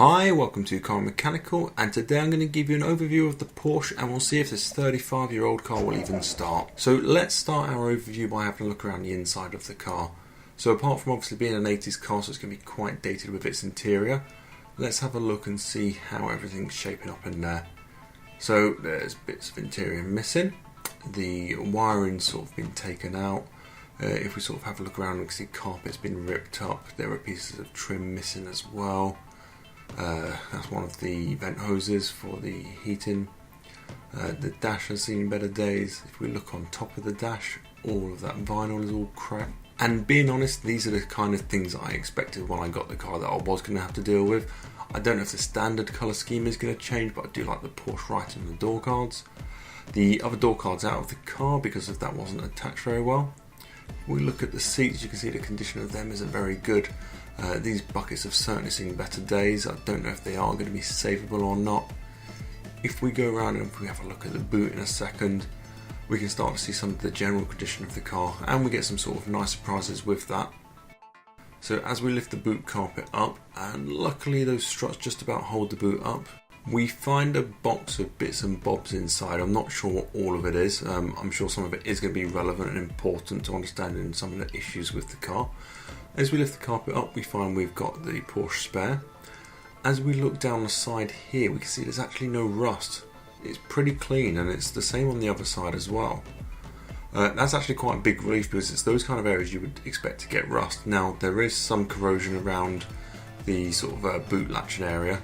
Hi, welcome to Car Mechanical, and today I'm going to give you an overview of the Porsche and we'll see if this 35-year-old car will even start. So let's start our overview by having a look around the inside of the car. So apart from obviously being an 80s car, so it's going to be quite dated with its interior, let's have a look and see how everything's shaping up in there. So there's bits of interior missing, the wiring's sort of been taken out. If we sort of have a look around, we can see carpet's been ripped up, there are pieces of trim missing as well. That's one of the vent hoses for the heating. The dash has seen better days. If we look on top of the dash, all of that vinyl is all cracked. And being honest, these are the kind of things that I expected when I got the car that I was going to have to deal with. I don't know if the standard colour scheme is going to change, but I do like the Porsche writing on the door cards. The other door cards out of the car because of that wasn't attached very well. If we look at the seats, you can see the condition of them isn't very good. These buckets have certainly seen better days. I don't know if they are going to be savable or not. If we go around and if we have a look at the boot in a second, we can start to see some of the general condition of the car, and we get some sort of nice surprises with that. So as we lift the boot carpet up, and luckily those struts just about hold the boot up, we find a box of bits and bobs inside. I'm not sure what all of it is. I'm sure some of it is going to be relevant and important to understanding some of the issues with the car. As we lift the carpet up, we find we've got the Porsche spare. As we look down the side here, we can see there's actually no rust. It's pretty clean, and it's the same on the other side as well. That's actually quite a big relief because it's those kind of areas you would expect to get rust. Now, there is some corrosion around the sort of boot latching area.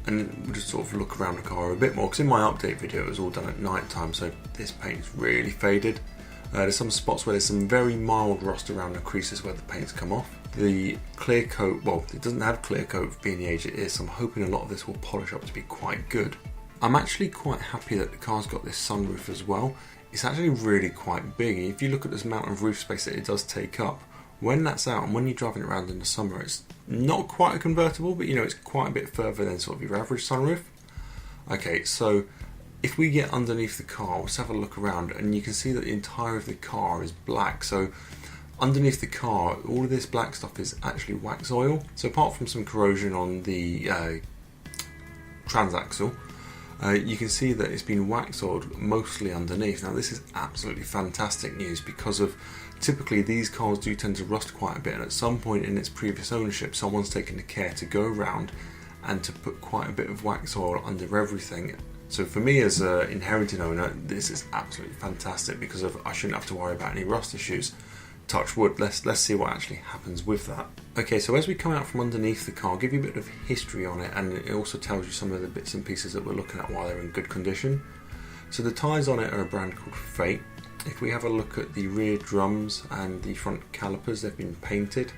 And we'll just sort of look around the car a bit more, because in my update video it was all done at night time, so this paint's really faded. There's some spots where there's some very mild rust around the creases where the paint's come off. The clear coat, well, it doesn't have clear coat being the age it is, so I'm hoping a lot of this will polish up to be quite good. I'm actually quite happy that the car's got this sunroof as well. It's actually really quite big. If you look at this amount of roof space that it does take up, when that's out and when you're driving around in the summer, it's not quite a convertible, but you know, it's quite a bit further than sort of your average sunroof. Okay, so if we get underneath the car, let's have a look around, and you can see that the entire of the car is black. So underneath the car, all of this black stuff is actually wax oil. So apart from some corrosion on the transaxle, you can see that it's been wax oiled mostly underneath. Now this is absolutely fantastic news, because of typically these cars do tend to rust quite a bit, and at some point in its previous ownership someone's taken the care to go around and to put quite a bit of wax oil under everything. So for me as an inheriting owner, this is absolutely fantastic, because I shouldn't have to worry about any rust issues. Touch wood. Let's see what actually happens with that. Okay, so as we come out from underneath the car, I'll give you a bit of history on it, and it also tells you some of the bits and pieces that we're looking at while they're in good condition. So the tyres on it are a brand called Fate. If we have a look at the rear drums and the front calipers, they've been painted.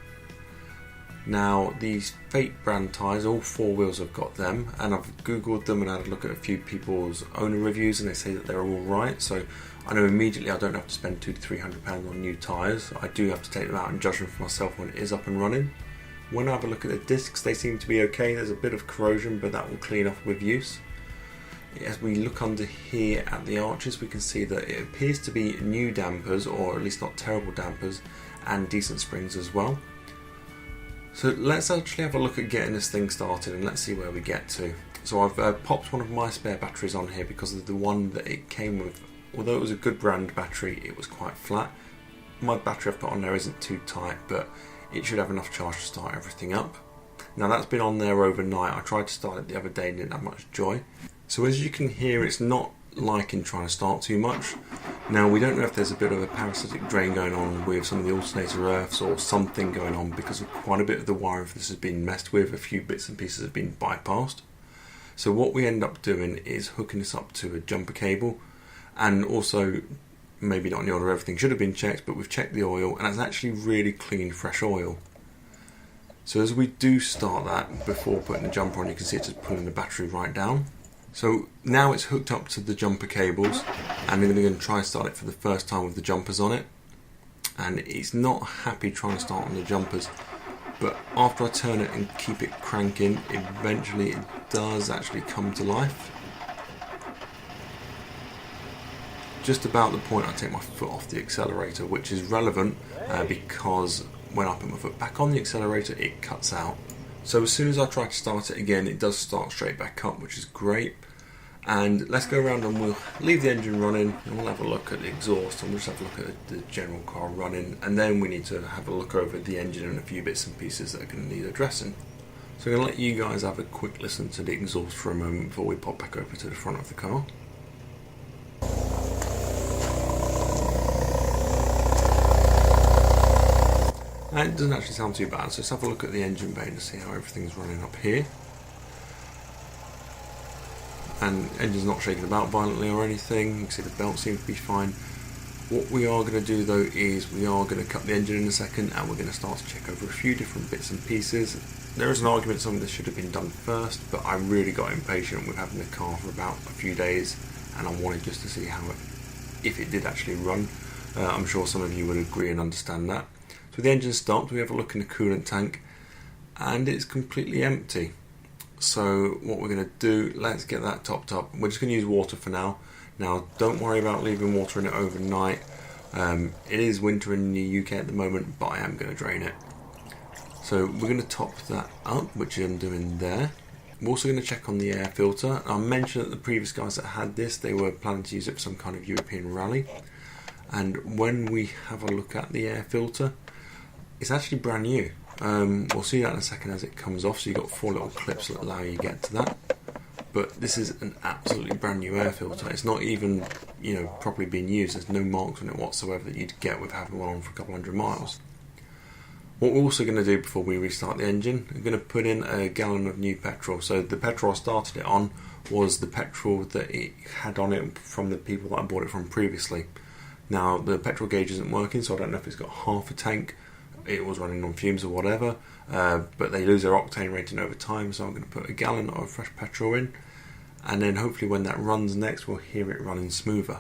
Now these Fate brand tyres, all four wheels have got them, and I've googled them and had a look at a few people's owner reviews, and they say that they're all right. So I know immediately I don't have to spend £200 to £300 on new tyres. I do have to take them out and judge them for myself when it is up and running. When I have a look at the discs, they seem to be okay. There's a bit of corrosion, but that will clean off with use. As we look under here at the arches, we can see that it appears to be new dampers, or at least not terrible dampers, and decent springs as well. So let's actually have a look at getting this thing started, and let's see where we get to. So I've popped one of my spare batteries on here because of the one that it came with. Although it was a good brand battery, it was quite flat. My battery I've put on there isn't too tight, but it should have enough charge to start everything up. Now that's been on there overnight. I tried to start it the other day and didn't have much joy. So as you can hear, it's not liking trying to start too much. Now we don't know if there's a bit of a parasitic drain going on with some of the alternator earths or something going on, because of quite a bit of the wire of this has been messed with. A few bits and pieces have been bypassed. So what we end up doing is hooking this up to a jumper cable, and also, maybe not in the order everything should have been checked, but we've checked the oil and it's actually really clean, fresh oil. So as we do start that, before putting the jumper on, you can see it's just pulling the battery right down. So now it's hooked up to the jumper cables, and we're going to try and start it for the first time with the jumpers on it. And it's not happy trying to start on the jumpers, but after I turn it and keep it cranking, eventually it does actually come to life. Just about the point I take my foot off the accelerator, which is relevant because when I put my foot back on the accelerator, it cuts out. So as soon as I try to start it again, it does start straight back up, which is great. And let's go around and we'll leave the engine running and we'll have a look at the exhaust and we'll just have a look at the general car running, and then we need to have a look over the engine and a few bits and pieces that are going to need addressing. So I'm going to let you guys have a quick listen to the exhaust for a moment before we pop back over to the front of the car. And it doesn't actually sound too bad, so let's have a look at the engine bay to see how everything's running up here. And engine's not shaking about violently or anything. You can see the belt seems to be fine. What we are going to do though is we are going to cut the engine in a second and we're going to start to check over a few different bits and pieces. There is an argument some of this should have been done first, but I really got impatient with having the car for about a few days and I wanted just to see how if it did actually run. I'm sure some of you would agree and understand that. So the engine stopped, we have a look in the coolant tank and it's completely empty. So what we're going to do, let's get that topped up. We're just going to use water for now. Now don't worry about leaving water in it overnight. It is winter in the UK at the moment, but I am going to drain it. So we're going to top that up, which I'm doing there. We're also going to check on the air filter. I mentioned that the previous guys that had this, they were planning to use it for some kind of European rally. And when we have a look at the air filter, it's actually brand new. We'll see that in a second as it comes off. So you've got 4 little clips that allow you to get to that. But this is an absolutely brand new air filter. It's not even, properly being used. There's no marks on it whatsoever that you'd get with having one on for a couple hundred miles. What we're also going to do before we restart the engine, we're going to put in a gallon of new petrol. So the petrol I started it on was the petrol that it had on it from the people that I bought it from previously. Now the petrol gauge isn't working, so I don't know if it's got half a tank. It was running on fumes or whatever, but they lose their octane rating over time, so I'm going to put a gallon of fresh petrol in, and then hopefully when that runs next we'll hear it running smoother.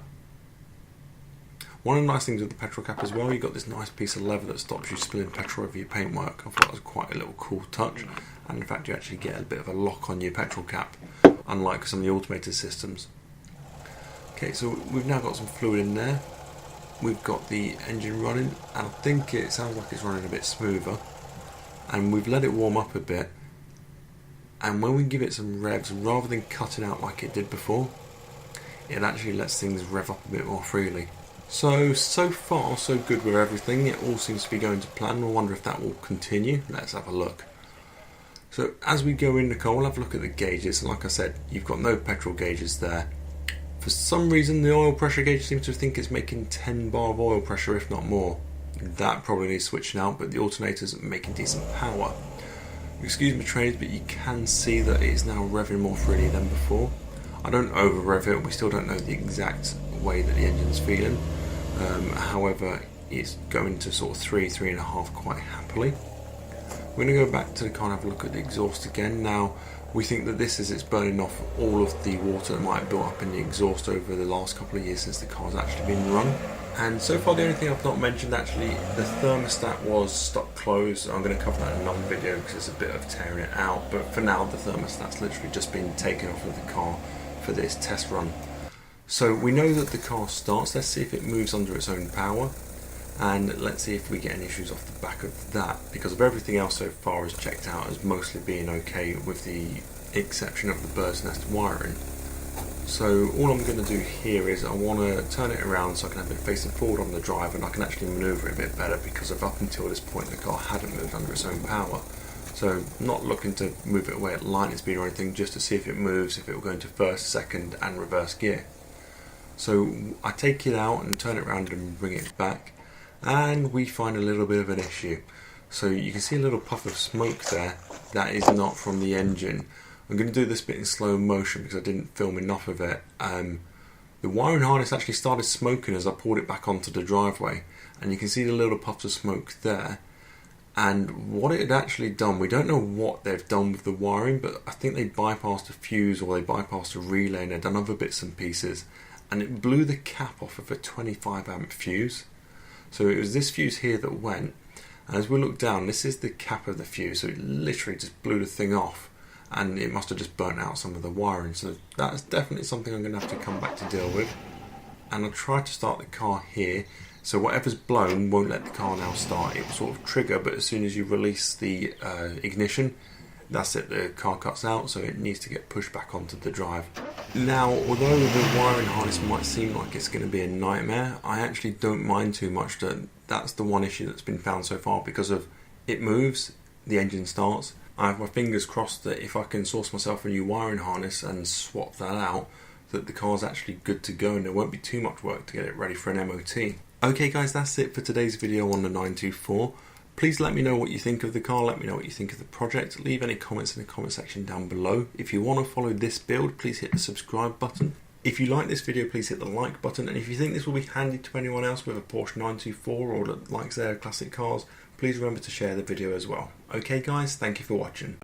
One of the nice things with the petrol cap as well, you've got this nice piece of leather that stops you spilling petrol over your paintwork. I thought that was quite a little cool touch, and in fact you actually get a bit of a lock on your petrol cap, unlike some of the automated systems. Okay, so we've now got some fluid in there. We've got the engine running, and I think it sounds like it's running a bit smoother, and we've let it warm up a bit, and when we give it some revs, rather than cutting out like it did before, it actually lets things rev up a bit more freely. So far so good with everything. It all seems to be going to plan. I wonder if that will continue. Let's have a look. So as we go in the car, we'll have a look at the gauges, and like I said, you've got no petrol gauges there. For some reason the oil pressure gauge seems to think it's making 10 bar of oil pressure, if not more. That probably needs switching out, but the alternator's making decent power. Excuse me trades, but you can see that it is now revving more freely than before. I don't over rev it, we still don't know the exact way that the engine's feeling. However, it's going to sort of 3.5 quite happily. We're going to go back to the car and have a look at the exhaust again. Now, we think that it's burning off all of the water that might have built up in the exhaust over the last couple of years since the car's actually been run. And so far the only thing I've not mentioned, actually, the thermostat was stuck closed. I'm going to cover that in another video because it's a bit of tearing it out, but for now the thermostat's literally just been taken off of the car for this test run. So we know that the car starts. Let's see if it moves under its own power, and let's see if we get any issues off the back of that, because of everything else so far is checked out as mostly being okay, with the exception of the bird's nest wiring. So all I'm going to do here is I want to turn it around so I can have it facing forward on the drive, and I can actually manoeuvre it a bit better, because up until this point the car hadn't moved under its own power. So not looking to move it away at lightning speed or anything, just to see if it moves, if it will go into first, second and reverse gear. So I take it out and turn it around and bring it back, and we find a little bit of an issue. So you can see a little puff of smoke there. That is not from the engine. I'm going to do this bit in slow motion because I didn't film enough of it. The wiring harness actually started smoking as I pulled it back onto the driveway, and you can see the little puffs of smoke there. And what it had actually done, we don't know what they've done with the wiring, but I think they bypassed a fuse or they bypassed a relay and they've done other bits and pieces, and it blew the cap off of a 25 amp fuse. So it was this fuse here that went, and as we look down, this is the cap of the fuse, so it literally just blew the thing off, and it must have just burnt out some of the wiring. So that's definitely something I'm going to have to come back to deal with. And I'll try to start the car here, so whatever's blown won't let the car now start. It will sort of trigger, but as soon as you release the ignition, That's it, the car cuts out, so it needs to get pushed back onto the drive. Now, although the wiring harness might seem like it's going to be a nightmare, I actually don't mind too much that that's the one issue that's been found so far, because of it moves, the engine starts. I have my fingers crossed that if I can source myself a new wiring harness and swap that out, that the car's actually good to go and there won't be too much work to get it ready for an MOT. Okay guys, that's it for today's video on the 924. Please let me know what you think of the car, let me know what you think of the project, leave any comments in the comment section down below. If you want to follow this build, please hit the subscribe button. If you like this video, please hit the like button, and if you think this will be handy to anyone else with a Porsche 924 or that likes their classic cars, please remember to share the video as well. Okay guys, thank you for watching.